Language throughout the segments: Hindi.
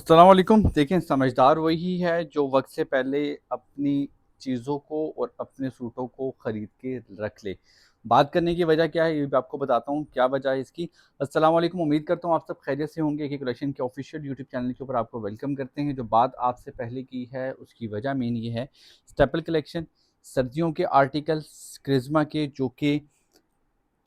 अस्सलाम वालेकुम। देखें, समझदार वही है जो वक्त से पहले अपनी चीज़ों को और अपने सूटों को ख़रीद के रख ले। बात करने की वजह क्या है, ये भी आपको बताता हूँ क्या वजह है इसकी। अस्सलाम वालेकुम, उम्मीद करता हूँ आप सब खैरियत से होंगे। एक कलेक्शन के ऑफिशियल यूट्यूब चैनल के ऊपर आपको वेलकम करते हैं। जो बात आपसे पहले की है उसकी वजह मेन ये है, स्टेपल कलेक्शन, सर्दियों के आर्टिकल्स क्रिज़्मा के, जो कि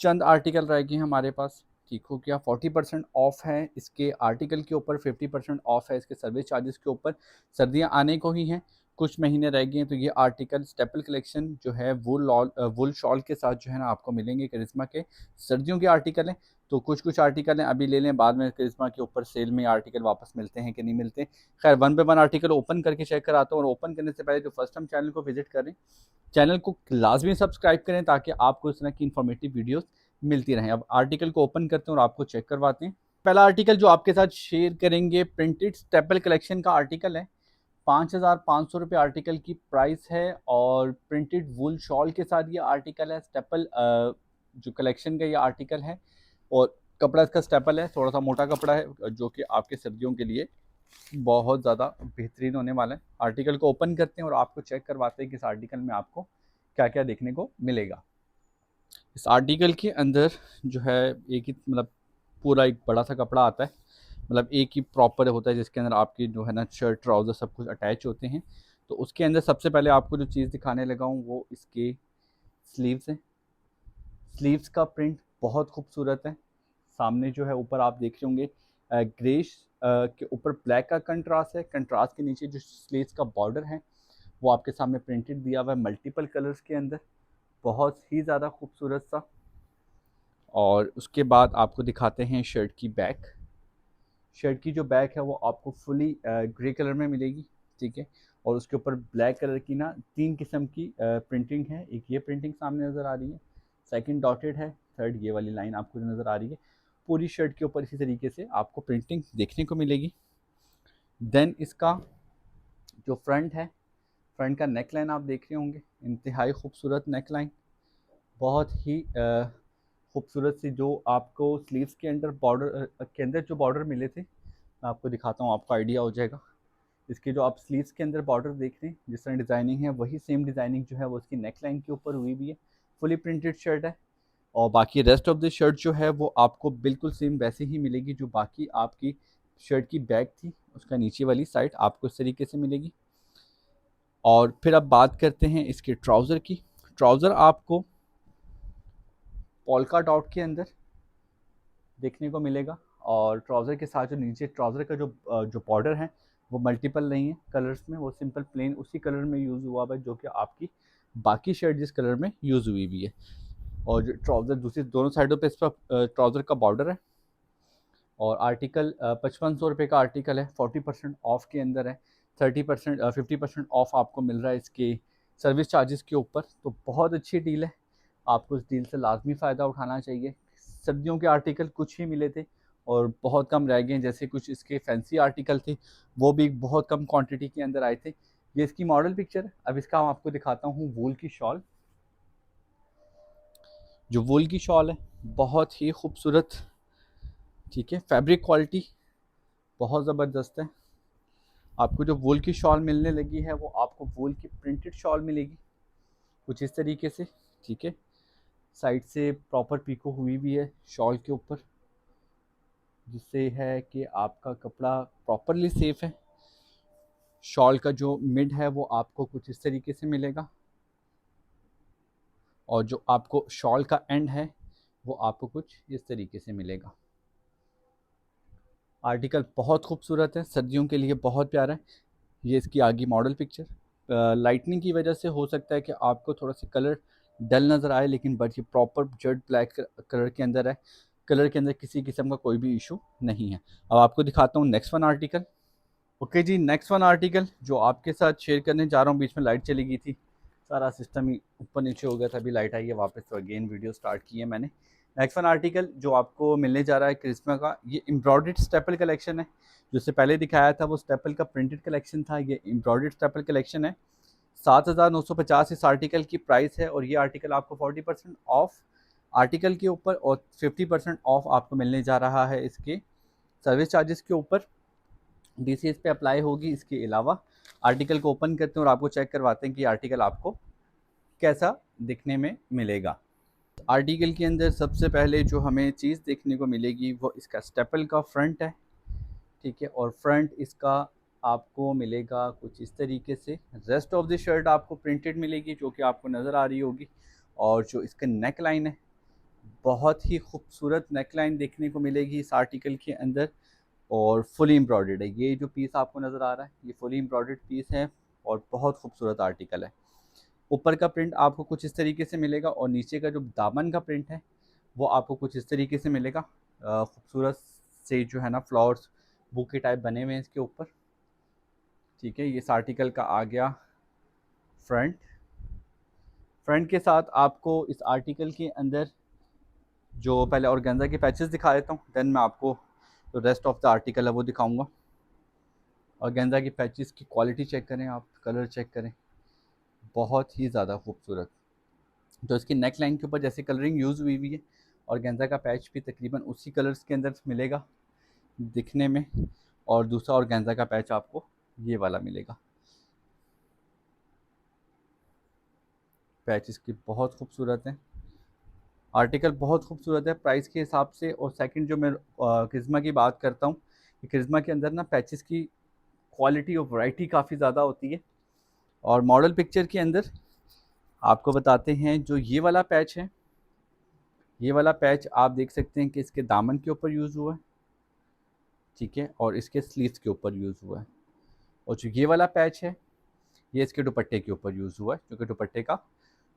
चंद आर्टिकल रह गए हैं हमारे पास। ठीक हो गया, 40% ऑफ है इसके आर्टिकल के ऊपर, 50% ऑफ है इसके सर्विस चार्जेस के ऊपर। सर्दियां आने को ही हैं, कुछ महीने रह गए हैं, तो ये आर्टिकल स्टेपल कलेक्शन जो है वुल शॉल के साथ जो है ना आपको मिलेंगे करिश्मा के। सर्दियों के आर्टिकल हैं, तो कुछ कुछ आर्टिकल हैं अभी ले लें, बाद में करिश्मा के ऊपर सेल में आर्टिकल वापस मिलते हैं कि नहीं मिलते। खैर, one by one article open करके चेक कराता हूँ। और ओपन करने से पहले जो फर्स्ट टाइम चैनल को विजिट करें, चैनल को लाजमी सब्सक्राइब करें ताकि आपको इस तरह की इंफॉर्मेटिव वीडियोस मिलती रहें। अब आर्टिकल को ओपन करते हैं और आपको चेक करवाते हैं। पहला आर्टिकल जो आपके साथ शेयर करेंगे प्रिंटेड स्टेपल कलेक्शन का आर्टिकल है। 5,500 रुपये आर्टिकल की प्राइस है और प्रिंटेड वुल शॉल के साथ ये आर्टिकल है। स्टेपल जो कलेक्शन का ये आर्टिकल है और कपड़ा इसका स्टेपल है, थोड़ा सा मोटा कपड़ा है जो कि आपके सर्दियों के लिए बहुत ज़्यादा बेहतरीन होने वाला है। आर्टिकल को ओपन करते हैं और आपको चेक करवाते हैं कि इस आर्टिकल में आपको क्या क्या देखने को मिलेगा। इस आर्टिकल के अंदर जो है एक ही मतलब पूरा एक बड़ा सा कपड़ा आता है, मतलब एक ही प्रॉपर होता है जिसके अंदर आपकी जो है ना शर्ट ट्राउज़र सब कुछ अटैच होते हैं। तो उसके अंदर सबसे पहले आपको जो चीज़ दिखाने लगा हूँ वो इसके स्लीव्स हैं। स्लीव्स का प्रिंट बहुत खूबसूरत है। सामने जो है ऊपर आप देख रहे होंगे ग्रेश के ऊपर ब्लैक का कंट्रास्ट है। कंट्रास्ट के नीचे जो स्लीव्स का बॉर्डर है वो आपके सामने प्रिंटेड दिया हुआ है मल्टीपल कलर्स के अंदर, बहुत ही ज़्यादा खूबसूरत सा। और उसके बाद आपको दिखाते हैं शर्ट की बैक। शर्ट की जो बैक है वो आपको फुली ग्रे कलर में मिलेगी, ठीक है। और उसके ऊपर ब्लैक कलर की ना 3 किस्म की प्रिंटिंग है। एक ये प्रिंटिंग सामने नज़र आ रही है, सेकंड डॉटेड है, थर्ड ये वाली लाइन आपको जो नज़र आ रही है। पूरी शर्ट के ऊपर इसी तरीके से आपको प्रिंटिंग देखने को मिलेगी। देन इसका जो फ्रंट है, फ्रंट का नेक लाइन आप देख रहे होंगे, इंतहाई खूबसूरत नेक लाइन, बहुत ही खूबसूरत सी। जो आपको स्लीव्स के अंदर बॉर्डर के अंदर जो बॉर्डर मिले थे, मैं आपको दिखाता हूँ, आपको आइडिया हो जाएगा। इसके जो आप स्लीव्स के अंदर बॉर्डर देख रहे हैं, जिस तरह डिज़ाइनिंग है वही सेम डिज़ाइनिंग जो है वो उसकी नेक लाइन के ऊपर हुई भी है। फुली प्रिंटेड शर्ट है। और बाकी रेस्ट ऑफ द शर्ट जो है वो आपको बिल्कुल सेम वैसे ही मिलेगी जो बाकी आपकी शर्ट की बैक थी, उसका नीचे वाली साइड आपको इस तरीके से मिलेगी। और फिर अब बात करते हैं इसके ट्राउज़र की। ट्राउज़र आपको पोल्का डॉट के अंदर देखने को मिलेगा। और ट्राउज़र के साथ जो नीचे ट्राउज़र का जो बॉर्डर है वो मल्टीपल नहीं है कलर्स में, वो सिंपल प्लेन उसी कलर में यूज़ हुआ हुआ है जो कि आपकी बाकी शर्ट जिस कलर में यूज़ हुई हुई है। और जो ट्राउज़र दूसरी दोनों साइडों पे इस पर ट्राउज़र का बॉर्डर है। और आर्टिकल 5500 रुपये का आर्टिकल है, 40% ऑफ के अंदर है। 30% 50% ऑफ आपको मिल रहा है इसके सर्विस चार्जेस के ऊपर। तो बहुत अच्छी डील है, आपको इस डील से लाजमी फ़ायदा उठाना चाहिए। सर्दियों के आर्टिकल कुछ ही मिले थे और बहुत कम रह गए हैं, जैसे कुछ इसके फैंसी आर्टिकल थे वो भी बहुत कम क्वांटिटी के अंदर आए थे। ये इसकी मॉडल पिक्चर है। अब इसका मैं आपको दिखाता हूँ वूल की शॉल। जो वूल की शॉल है बहुत ही खूबसूरत, ठीक है, फैब्रिक क्वालिटी बहुत ज़बरदस्त है। आपको जो वूल की शॉल मिलने लगी है वो आपको वूल की प्रिंटेड शॉल मिलेगी कुछ इस तरीके से, ठीक है। साइड से प्रॉपर पीको हुई भी है शॉल के ऊपर, जिससे है कि आपका कपड़ा प्रॉपरली सेफ है। शॉल का जो मिड है वो आपको कुछ इस तरीके से मिलेगा और जो आपको शॉल का एंड है वो आपको कुछ इस तरीके से मिलेगा। आर्टिकल बहुत खूबसूरत है, सर्दियों के लिए बहुत प्यारा है। ये इसकी आगे मॉडल पिक्चर। लाइटनिंग की वजह से हो सकता है कि आपको थोड़ा सा कलर डल नज़र आए, लेकिन बट ये प्रॉपर जेड ब्लैक कलर के अंदर है। कलर के अंदर किसी किस्म का कोई भी इशू नहीं है। अब आपको दिखाता हूँ नेक्स्ट वन आर्टिकल। ओके जी, नेक्स्ट वन आर्टिकल जो आपके साथ शेयर करने जा रहा हूँ, बीच में लाइट चली गई थी, सारा सिस्टम ही ऊपर नीचे हो गया था, अभी लाइट आई है वापस, तो अगेन वीडियो स्टार्ट की है मैंने। नेक्स्ट वन आर्टिकल जो आपको मिलने जा रहा है क्रिस्मा का, ये एम्ब्रॉयडर्ड स्टेपल कलेक्शन है। जो इससे पहले दिखाया था वो स्टेपल का प्रिंटेड कलेक्शन था, ये एम्ब्रॉयडर्ड स्टेपल कलेक्शन है। 7,950 इस आर्टिकल की प्राइस है और ये आर्टिकल आपको 40% ऑफ आर्टिकल के ऊपर और 50% ऑफ आपको मिलने जा रहा है इसके सर्विस चार्जेस के ऊपर। DCS पे अप्लाई होगी। इसके अलावा आर्टिकल को ओपन करते हैं और आपको चेक करवाते हैं कि आर्टिकल आपको कैसा दिखने में मिलेगा। आर्टिकल के अंदर सबसे पहले जो हमें चीज़ देखने को मिलेगी वो इसका स्टेपल का फ्रंट है, ठीक है, और फ्रंट इसका आपको मिलेगा कुछ इस तरीके से। रेस्ट ऑफ द शर्ट आपको प्रिंटेड मिलेगी जो कि आपको नज़र आ रही होगी। और जो इसका नेक लाइन है, बहुत ही खूबसूरत नेक लाइन देखने को मिलेगी इस आर्टिकल के अंदर, और फुली एम्ब्रॉयडर्ड है। ये जो पीस आपको नज़र आ रहा है ये फुली एम्ब्रॉयडर्ड पीस है और बहुत खूबसूरत आर्टिकल है। ऊपर का प्रिंट आपको कुछ इस तरीके से मिलेगा और नीचे का जो दामन का प्रिंट है वो आपको कुछ इस तरीके से मिलेगा। खूबसूरत से जो है ना फ्लावर्स बुके टाइप बने हुए हैं इसके ऊपर, ठीक है। ये इस आर्टिकल का आ गया फ्रंट। फ्रंट के साथ आपको इस आर्टिकल के अंदर जो पहले ऑर्गेन्जा के पैचेस दिखा देता हूँ, देन मैं आपको जो रेस्ट ऑफ द आर्टिकल है वो दिखाऊंगा। ऑर्गेन्जा की पैचेस की क्वालिटी चेक करें आप, कलर चेक करें, बहुत ही ज़्यादा खूबसूरत। तो इसकी नेक लाइन के ऊपर जैसे कलरिंग यूज़ हुई है, ऑर्गेन्जा का पैच भी तकरीबन उसी कलर्स के अंदर मिलेगा दिखने में। और दूसरा ऑर्गेन्जा का पैच आपको ये वाला मिलेगा। पैच इसकी बहुत खूबसूरत है, आर्टिकल बहुत खूबसूरत है प्राइस के हिसाब से। और सेकंड जो मैं क्रिज्मा की बात करता हूँ, क्रिज्मा के अंदर ना पैचेस की क्वालिटी और वैरायटी काफ़ी ज़्यादा होती है। और मॉडल पिक्चर के अंदर आपको बताते हैं, जो ये वाला पैच है, ये वाला पैच आप देख सकते हैं कि इसके दामन के ऊपर यूज़ हुआ है, ठीक है, और इसके स्लीव्स के ऊपर यूज़ हुआ है। और जो ये वाला पैच है ये इसके दुपट्टे के ऊपर यूज़ हुआ है, क्योंकि दुपट्टे का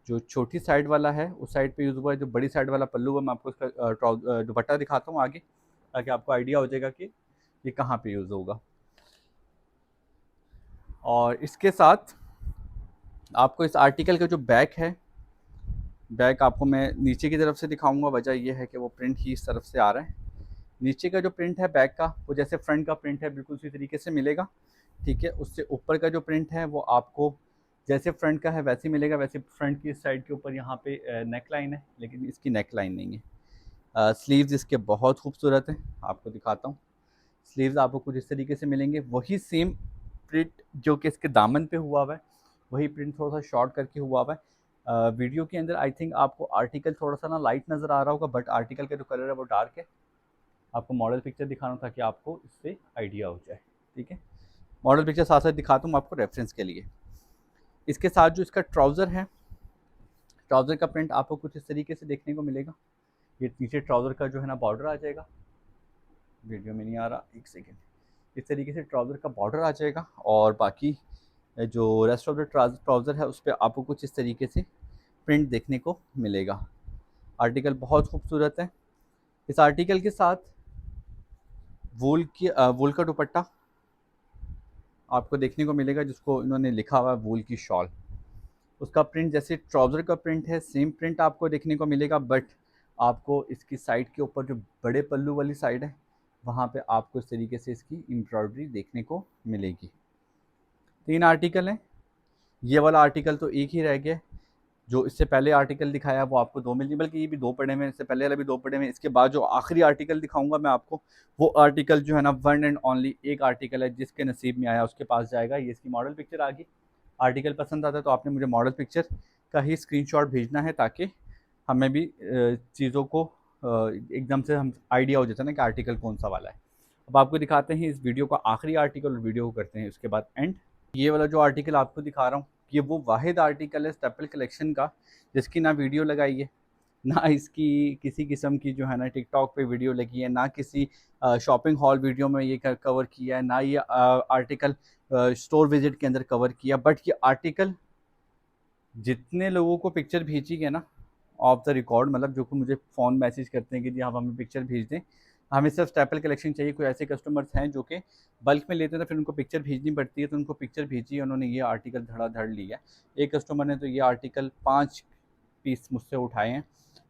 जो छोटी साइड वाला है उस साइड पे यूज़ हुआ है। जो बड़ी साइड वाला पल्लू है मैं आपको इसका दुपट्टा दिखाता हूँ आगे, ताकि आपको आइडिया हो जाएगा कि ये कहाँ पे यूज़ होगा। और इसके साथ आपको इस आर्टिकल का जो बैक है, बैक आपको मैं नीचे की तरफ से दिखाऊंगा। वजह यह है कि वो प्रिंट ही इस तरफ से आ रहा है। नीचे का जो प्रिंट है बैक का, वो जैसे फ्रंट का प्रिंट है बिल्कुल उसी तरीके से मिलेगा, ठीक है। उससे ऊपर का जो प्रिंट है वो आपको जैसे फ्रंट का है वैसे मिलेगा। वैसे फ्रंट की साइड के ऊपर यहाँ पे नेक लाइन है, लेकिन इसकी नेक लाइन नहीं है। स्लीव्स इसके बहुत खूबसूरत हैं, आपको दिखाता हूँ। स्लीव्स आपको कुछ इस तरीके से मिलेंगे, वही सेम प्रिंट जो कि इसके दामन पे हुआ है, वही प्रिंट थोड़ा सा शॉर्ट करके हुआ है। वीडियो के अंदर आई थिंक आपको आर्टिकल थोड़ा सा ना लाइट नज़र आ रहा होगा, बट आर्टिकल का जो कलर है वो डार्क है। आपको मॉडल पिक्चर दिखाना ताकि आपको इससे आइडिया हो जाए, ठीक है। मॉडल पिक्चर साथ साथ दिखाता हूँ आपको रेफरेंस के लिए। इसके साथ जो इसका ट्राउज़र है, ट्राउज़र का प्रिंट आपको कुछ इस तरीके से देखने को मिलेगा। ये नीचे ट्राउज़र का जो है ना बॉर्डर आ जाएगा, वीडियो में नहीं आ रहा, एक सेकेंड। इस तरीके से ट्राउज़र का बॉर्डर आ जाएगा और बाकी जो रेस्ट ऑफ द ट्राउज़र है उस पर आपको कुछ इस तरीके से प्रिंट देखने को मिलेगा। आर्टिकल बहुत खूबसूरत है। इस आर्टिकल के साथ वूल का दुपट्टा आपको देखने को मिलेगा, जिसको इन्होंने लिखा हुआ है वूल की शॉल। उसका प्रिंट जैसे ट्राउज़र का प्रिंट है सेम प्रिंट आपको देखने को मिलेगा, बट आपको इसकी साइड के ऊपर जो बड़े पल्लू वाली साइड है वहाँ पे आपको इस तरीके से इसकी एम्ब्रॉयडरी देखने को मिलेगी। 3 आर्टिकल हैं, ये वाला आर्टिकल तो एक ही रह गया। जो इससे पहले आर्टिकल दिखाया वो आपको 2 मिल, बल्कि ये भी 2 पड़े हैं, इससे पहले वाला भी 2 पड़े हैं। इसके बाद जो आखिरी आर्टिकल दिखाऊंगा मैं आपको, वो आर्टिकल जो है ना वन एंड ओनली एक आर्टिकल है, जिसके नसीब में आया उसके पास जाएगा। ये इसकी मॉडल पिक्चर आ गई। आर्टिकल पसंद आता है तो आपने मुझे मॉडल पिक्चर का ही स्क्रीनशॉट भेजना है, ताकि हमें भी चीज़ों को एकदम से हम आइडिया हो जाता है ना कि आर्टिकल कौन सा वाला है। अब आपको दिखाते हैं इस वीडियो का आखिरी आर्टिकल, और वीडियो को करते हैं उसके बाद एंड। ये वाला जो आर्टिकल आपको दिखा रहा हूँ, ये वो वाहिद आर्टिकल है स्टेपल कलेक्शन का जिसकी ना वीडियो लगाई है, ना इसकी किसी किस्म की जो है ना टिकटॉक पे वीडियो लगी है, ना किसी शॉपिंग हॉल वीडियो में ये कवर किया है, ना ये आर्टिकल स्टोर विजिट के अंदर कवर किया। बट ये आर्टिकल जितने लोगों को पिक्चर भेजी गई ना ऑफ द रिकॉर्ड, मतलब जो कि मुझे फ़ोन मैसेज करते हैं कि जी आप हमें पिक्चर भेज दें, हमें सिर्फ स्टेपल कलेक्शन चाहिए। कोई ऐसे कस्टमर्स हैं जो कि बल्क में लेते हैं तो फिर उनको पिक्चर भेजनी पड़ती है, तो उनको पिक्चर भेजी है, उन्होंने ये आर्टिकल धड़ाधड़ लिया है। एक कस्टमर ने तो ये आर्टिकल 5 पीस मुझसे उठाए हैं,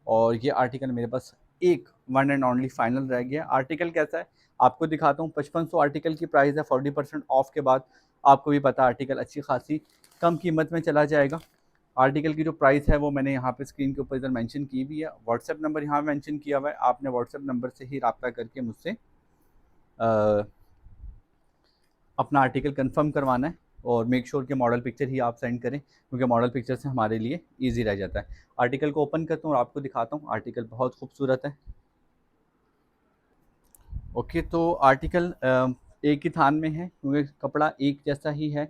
और ये आर्टिकल मेरे पास एक वन एंड ओनली फाइनल रह गया। आर्टिकल कैसा है आपको दिखाता हूँ। 5500 आर्टिकल की प्राइस है, 40% ऑफ के बाद आपको भी पता आर्टिकल अच्छी खासी कम कीमत में चला जाएगा। आर्टिकल की जो प्राइस है वो मैंने यहाँ पे स्क्रीन के ऊपर इधर मेंशन की हुई है। व्हाट्सएप नंबर यहाँ मेंशन किया हुआ है, आपने व्हाट्सएप नंबर से ही रब्ता करके मुझसे अपना आर्टिकल कंफर्म करवाना है और मेक श्योर कि मॉडल पिक्चर ही आप सेंड करें, क्योंकि मॉडल पिक्चर से हमारे लिए ईजी रह जाता है। आर्टिकल को ओपन करता हूँ और आपको दिखाता हूँ। आर्टिकल बहुत खूबसूरत है। ओके, तो आर्टिकल एक ही थान में है, क्योंकि कपड़ा एक जैसा ही है,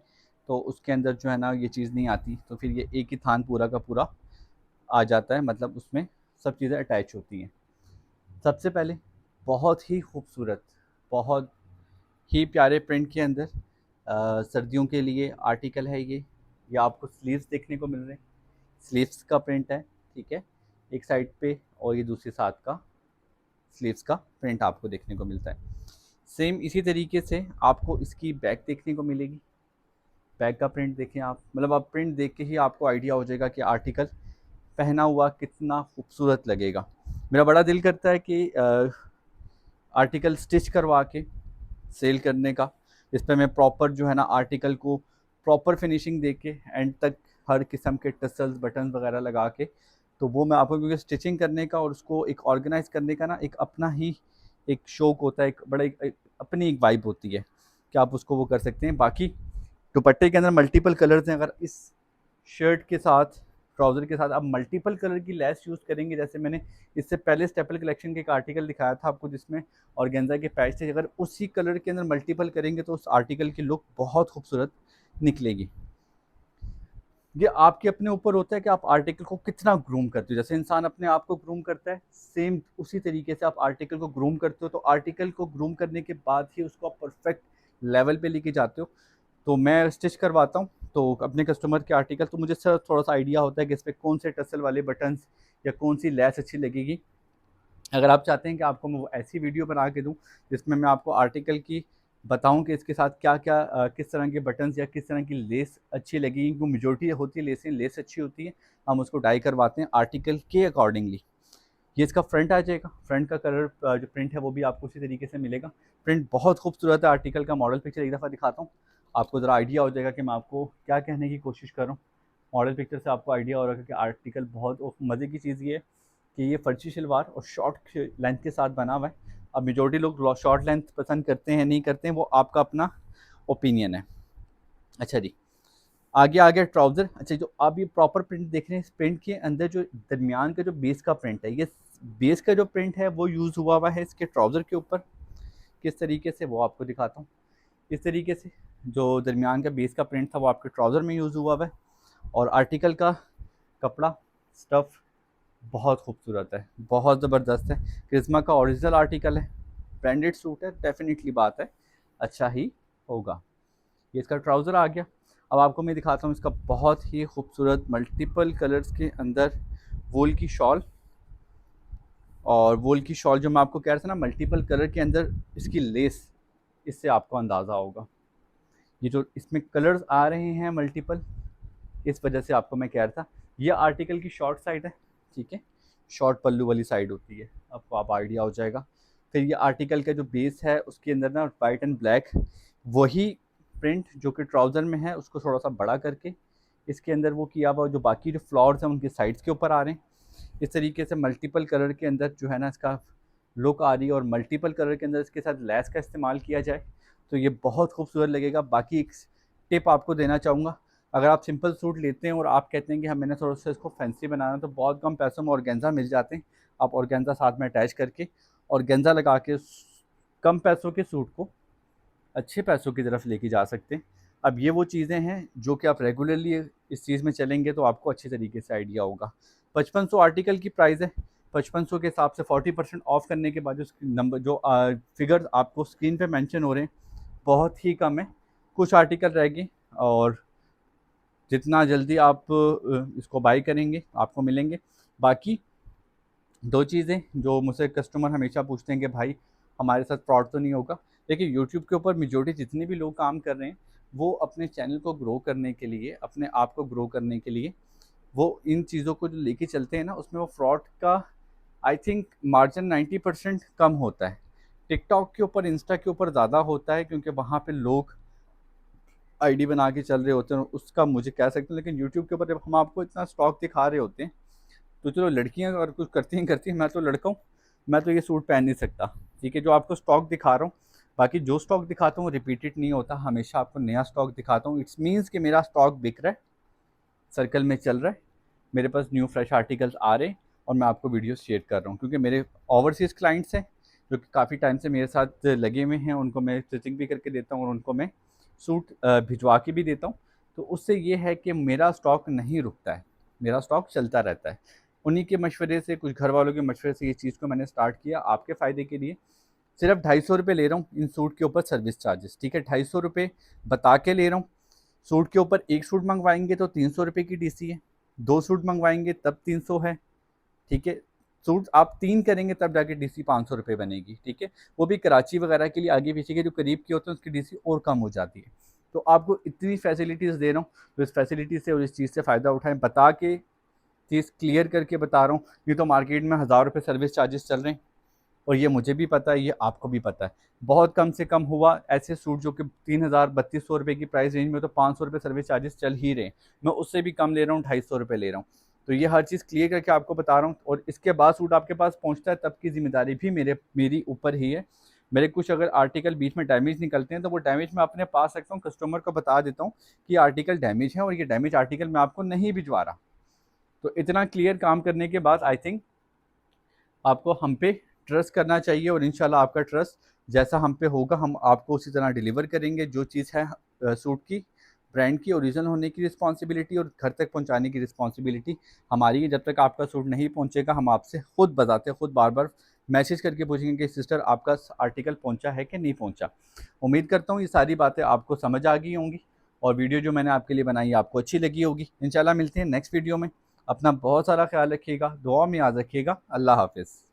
तो उसके अंदर जो है ना ये चीज़ नहीं आती, तो फिर ये एक ही थान पूरा का पूरा आ जाता है, मतलब उसमें सब चीज़ें अटैच होती हैं। सबसे पहले बहुत ही खूबसूरत, बहुत ही प्यारे प्रिंट के अंदर सर्दियों के लिए आर्टिकल है ये आपको स्लीव्स देखने को मिल रहे हैं। स्लीव्स का प्रिंट है, ठीक है, एक साइड पे, और ये दूसरी साइड का स्लीव्स का प्रिंट आपको देखने को मिलता है। सेम इसी तरीके से आपको इसकी बैक देखने को मिलेगी। बैक का प्रिंट देखें आप, मतलब आप प्रिंट देख के ही आपको आइडिया हो जाएगा कि आर्टिकल पहना हुआ कितना खूबसूरत लगेगा। मेरा बड़ा दिल करता है कि आर्टिकल स्टिच करवा के सेल करने का। इस पर मैं प्रॉपर जो है ना आर्टिकल को प्रॉपर फिनिशिंग दे के एंड तक हर किस्म के टसल्स बटन वगैरह लगा के, तो वो मैं आपको, क्योंकि स्टिचिंग करने का और उसको एक ऑर्गेनाइज करने का ना एक अपना ही एक शौक होता है, एक बड़ा एक अपनी एक वाइब होती है कि आप उसको वो कर सकते हैं। बाकी दुपट्टे के अंदर मल्टीपल कलर्स हैं। अगर इस शर्ट के साथ, ट्राउज़र के साथ आप मल्टीपल कलर की लेस यूज़ करेंगे, जैसे मैंने इससे पहले स्टेपल कलेक्शन के एक आर्टिकल दिखाया था आपको जिसमें ऑर्गेन्जा के पैच थे, अगर उसी कलर के अंदर मल्टीपल करेंगे तो उस आर्टिकल की लुक बहुत खूबसूरत निकलेगी। ये आपके अपने ऊपर होता है कि आप आर्टिकल को कितना ग्रूम करते हो। जैसे इंसान अपने आप को ग्रूम करता है, सेम उसी तरीके से आप आर्टिकल को ग्रूम करते हो, तो आर्टिकल को ग्रूम करने के बाद ही उसको आप परफेक्ट लेवल पे लेके जाते हो। तो मैं स्टिच करवाता हूँ तो अपने कस्टमर के आर्टिकल, तो मुझे सर थोड़ा सा आइडिया होता है कि इस पर कौन से टसल वाले बटन्स या कौन सी लेस अच्छी लगेगी। अगर आप चाहते हैं कि आपको मैं वो ऐसी वीडियो बना के दूँ जिसमें मैं आपको आर्टिकल की बताऊं कि इसके साथ क्या क्या किस तरह के बटन्स या किस तरह की लेस अच्छी लगेगी, क्योंकि मेजोरिटी होती है लेसें, लेस अच्छी होती है, हम उसको डाई करवाते हैं आर्टिकल के अकॉर्डिंगली। ये इसका फ्रंट आ जाएगा। फ्रंट का कलर जो प्रिंट है वो भी आपको उसी तरीके से मिलेगा। प्रिंट बहुत खूबसूरत है। आर्टिकल का मॉडल पिक्चर एक दफ़ा दिखाता हूँ, आपको ज़रा आइडिया हो जाएगा कि मैं आपको क्या कहने की कोशिश कर रहा हूँ। मॉडल पिक्चर से आपको आइडिया हो रहा है कि आर्टिकल बहुत मज़े की चीज़ ये है कि ये फर्ची शलवार और शॉर्ट लेंथ के साथ बना हुआ है। अब मेजोरिटी लोग शॉर्ट लेंथ पसंद करते हैं, नहीं करते हैं, वो आपका अपना ओपिनियन है। अच्छा जी, आगे आ गया ट्राउज़र। अच्छा, जो आप ये प्रॉपर प्रिंट देख रहे हैं, इस प्रिंट के अंदर जो दरमियान का जो बेस का प्रिंट है, ये बेस का जो प्रिंट है वो यूज़ हुआ हुआ है इसके ट्राउज़र के ऊपर। किस तरीके से वो आपको दिखाता हूँ। इस तरीके से जो दरमियान का बेस का प्रिंट था वो आपके ट्राउज़र में यूज़ हुआ हुआ है। और आर्टिकल का कपड़ा स्टफ़ बहुत खूबसूरत है, बहुत ज़बरदस्त है। क्रिस्मा का ओरिजिनल आर्टिकल है, ब्रांडेड सूट है, डेफिनेटली बात है अच्छा ही होगा। ये इसका ट्राउज़र आ गया। अब आपको मैं दिखाता हूँ इसका बहुत ही खूबसूरत मल्टीपल कलर्स के अंदर वूल की शॉल। और वूल की शॉल जो मैं आपको कह रहा था ना, मल्टीपल कलर के अंदर इसकी लेस, इससे आपको अंदाज़ा होगा। ये जो इसमें कलर्स आ रहे हैं मल्टीपल, इस वजह से आपको मैं कह रहा था। ये आर्टिकल की शॉर्ट साइड है, ठीक है, शॉर्ट पल्लू वाली साइड होती है, आपको आप आइडिया हो जाएगा। फिर ये आर्टिकल का जो बेस है उसके अंदर ना वाइट एंड ब्लैक वही प्रिंट जो कि ट्राउज़र में है उसको थोड़ा सा बड़ा करके इसके अंदर वो किया हुआ, जो बाकी जो फ्लावर्स हैं उनके साइड्स के ऊपर आ रहे हैं। इस तरीके से मल्टीपल कलर के अंदर जो है ना इसका लुक आ रही है, और मल्टीपल कलर के अंदर इसके साथ लेस का इस्तेमाल किया जाए तो ये बहुत खूबसूरत लगेगा। बाकी एक टिप आपको देना चाहूँगा, अगर आप सिंपल सूट लेते हैं और आप कहते हैं कि हम मैंने थोड़ा सा इसको फैंसी बनाना, तो बहुत कम पैसों में ऑर्गेन्जा मिल जाते हैं। आप ऑर्गेन्जा साथ में अटैच करके ऑर्गेन्जा लगा के कम पैसों के सूट को अच्छे पैसों की तरफ लेके जा सकते हैं। अब ये वो चीज़ें हैं जो कि आप रेगुलरली इस चीज़ में चलेंगे तो आपको अच्छे तरीके से आइडिया होगा। 5500 आर्टिकल की प्राइस है। 5500 के हिसाब से 40% ऑफ करने के बाद जो नंबर जो फिगर्स आपको स्क्रीन पे मेंशन हो रहे हैं बहुत ही कम है। कुछ आर्टिकल रह गए और जितना जल्दी आप इसको बाई करेंगे आपको मिलेंगे। बाकी दो चीज़ें जो मुझसे कस्टमर हमेशा पूछते हैं कि भाई हमारे साथ फ्रॉड तो नहीं होगा। देखिए, यूट्यूब के ऊपर मेजॉरिटी जितने भी लोग काम कर रहे हैं वो अपने चैनल को ग्रो करने के लिए, अपने आप को ग्रो करने के लिए वो इन चीज़ों को जो लेके चलते हैं ना, उसमें वो फ्रॉड का आई थिंक मार्जिन 90% कम होता है। टिकटॉक के ऊपर, इंस्टा के ऊपर ज़्यादा होता है, क्योंकि वहाँ पे लोग आईडी बना के चल रहे होते हैं, उसका मुझे कह सकते हैं। लेकिन यूट्यूब के ऊपर जब हम आपको इतना स्टॉक दिखा रहे होते हैं तो चलो लड़कियां अगर कुछ करती हैं, मैं तो लड़का हूँ, मैं तो ये सूट पहन नहीं सकता, ठीक है। जो आपको स्टॉक दिखा रहा हूँ बाकी जो स्टॉक दिखाता हूँ रिपीटेड नहीं होता, हमेशा आपको नया स्टॉक दिखाता हूँ। इट्स मीन्स कि मेरा स्टॉक बिक रहा है, सर्कल में चल रहा है, मेरे पास न्यू फ्रेश आर्टिकल्स आ रहे हैं और मैं आपको वीडियो शेयर कर रहा हूँ। क्योंकि मेरे ओवरसीज़ क्लाइंट्स हैं जो कि काफ़ी टाइम से मेरे साथ लगे हुए हैं, उनको मैं स्टिचिंग भी करके देता हूँ और उनको मैं सूट भिजवा के भी देता हूँ। तो उससे ये है कि मेरा स्टॉक नहीं रुकता है, मेरा स्टॉक चलता रहता है। उन्हीं के मशवरे से, कुछ घर वालों के मशवरे से ये चीज़ को मैंने स्टार्ट किया आपके फ़ायदे के लिए। सिर्फ 250 रुपये ले रहा हूँ इन सूट के ऊपर सर्विस चार्जेस, ठीक है, 250 रुपये बता के ले रहा हूँ। सूट के ऊपर एक सूट मंगवाएंगे तो 300 रुपये की डीसी है, 2 सूट मंगवाएंगे तब 300 है, ठीक है। सूट आप 3 करेंगे तब जाके डीसी 500 रुपये बनेगी, ठीक है। वो भी कराची वगैरह के लिए, आगे पीछे के जो करीब के होते हैं उसकी डीसी और कम हो जाती है। तो आपको इतनी फैसिलिटीज़ दे रहा हूँ, तो इस फैसिलिटी से और इस चीज़ से फ़ायदा उठाएं, बता के चीज़ क्लियर करके बता रहा हूँ। नहीं तो मार्केट में 1000 रुपये सर्विस चार्जेस चल रहे हैं और ये मुझे भी पता है, ये आपको भी पता है। बहुत कम से कम हुआ ऐसे सूट जो कि 3000 3200 रुपये की प्राइस रेंज में, तो 500 रुपये सर्विस चार्जेस चल ही रहे हैं। मैं उससे भी कम ले रहा हूँ, 250 रुपये ले रहा हूँ। तो ये हर चीज़ क्लियर करके आपको बता रहा हूँ। और इसके बाद सूट आपके पास पहुँचता है तब की जिम्मेदारी भी मेरी ऊपर ही है। मेरे कुछ अगर आर्टिकल बीच में डैमेज निकलते हैं तो वो डैमेज मैं अपने पास रखता हूँ, कस्टमर को बता देता हूँ कि आर्टिकल डैमेज है और ये डैमेज आर्टिकल मैं आपको नहीं भिजवा रहा। तो इतना क्लियर काम करने के बाद आई थिंक आपको हम पे ट्रस्ट करना चाहिए और इंशाल्लाह आपका ट्रस्ट जैसा हम पे होगा हम आपको उसी तरह डिलीवर करेंगे। जो चीज़ है सूट की, ब्रांड की ओरिजिनल होने की रिस्पॉन्सिबिलिटी और घर तक पहुंचाने की रिस्पॉन्सिबिलिटी हमारी है। जब तक आपका सूट नहीं पहुंचेगा हम आपसे खुद बताते, खुद बार बार मैसेज करके पूछेंगे कि सिस्टर आपका आर्टिकल पहुंचा है कि नहीं पहुंचा। उम्मीद करता हूँ ये सारी बातें आपको समझ आ गई होंगी और वीडियो जो मैंने आपके लिए बनाई आपको अच्छी लगी होगी। इंशाल्लाह मिलते हैं नेक्स्ट वीडियो में। अपना बहुत सारा ख्याल रखिएगा, दुआ में याद रखिएगा। अल्लाह हाफिज़।